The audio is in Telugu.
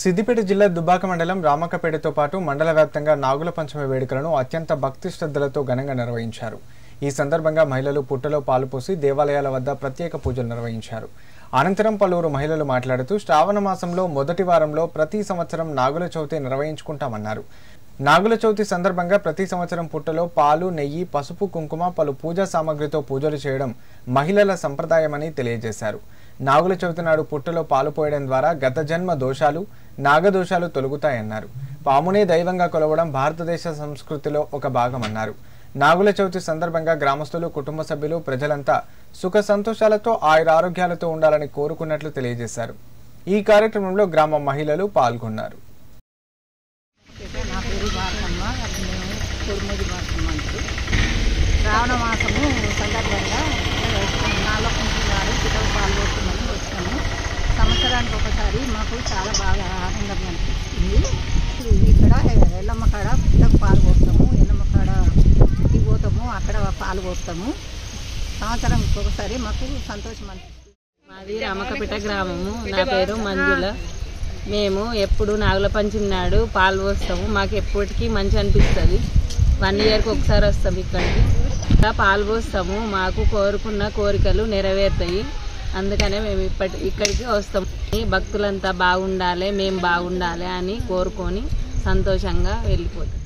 సిద్దిపేట జిల్లా దుబ్బాక మండలం రామకపేటతో పాటు మండల వ్యాప్తంగా నాగుల పంచమి వేడుకలను అత్యంత భక్తి శ్రద్ధలతో ఘనంగా నిర్వహించారు. ఈ సందర్భంగా మహిళలు పుట్టలో పాలు పోసి దేవాలయాల వద్ద ప్రత్యేక పూజలు నిర్వహించారు. అనంతరం పలువురు మహిళలు మాట్లాడుతూ శ్రావణ మాసంలో మొదటి వారంలో ప్రతి సంవత్సరం నాగుల చవితి నిర్వహించుకుంటామన్నారు. నాగుల చవితి సందర్భంగా ప్రతి సంవత్సరం పుట్టలో పాలు, నెయ్యి, పసుపు, కుంకుమ, పలు పూజా సామగ్రితో పూజలు చేయడం మహిళల సంప్రదాయమని తెలియజేశారు. నాగుల చవితి నాడు పుట్టలో పాలు పోయడం ద్వారా గత జన్మ దోషాలు, నాగదోషాలు తొలగుతాయన్నారు. పామునే దైవంగా కొలవడం భారతదేశ సంస్కృతిలో ఒక భాగమన్నారు. నాగుల చవితి సందర్భంగా గ్రామస్తులు, కుటుంబ సభ్యులు, ప్రజలంతా సుఖ సంతోషాలతో ఆయురారోగ్యాలతో ఉండాలని కోరుకున్నట్లు తెలియజేశారు. ఈ కార్యక్రమంలో గ్రామ మహిళలు పాల్గొన్నారు. శ్రావణ మాసము సందర్భంగా నాలుగు నాడు పిల్లలు పాల్గొంటున్నాము వచ్చాము. సంవత్సరానికి ఒకసారి మాకు చాలా బాగా ఆనందంగా అనిపిస్తుంది. ఇక్కడ ఎల్లమ్మ కాడ పిల్లలకు పాలు పోస్తాము, ఎల్లమ్మ కాడ ఇంటికి పోతాము, అక్కడ పాలు పోస్తాము. సంవత్సరానికి ఒకసారి మాకు సంతోషం అనిపిస్తుంది. మాది రామకపేట గ్రామము. నా పేరు మంజుల. మేము ఎప్పుడు నాగుల పంచమి నాడు పాలు పోస్తాము. మాకు ఎప్పటికీ మంచి అనిపిస్తుంది. 1 ఇయర్కి ఒకసారి వస్తాం ఇక్కడికి. ఇలా పాలు పోస్తాము. మాకు కోరుకున్న కోరికలు నెరవేరుతాయి. అందుకనే మేము ఇక్కడికి వస్తాం. భక్తులంతా బాగుండాలి, మేము బాగుండాలి అని కోరుకొని సంతోషంగా వెళ్ళిపోతాం.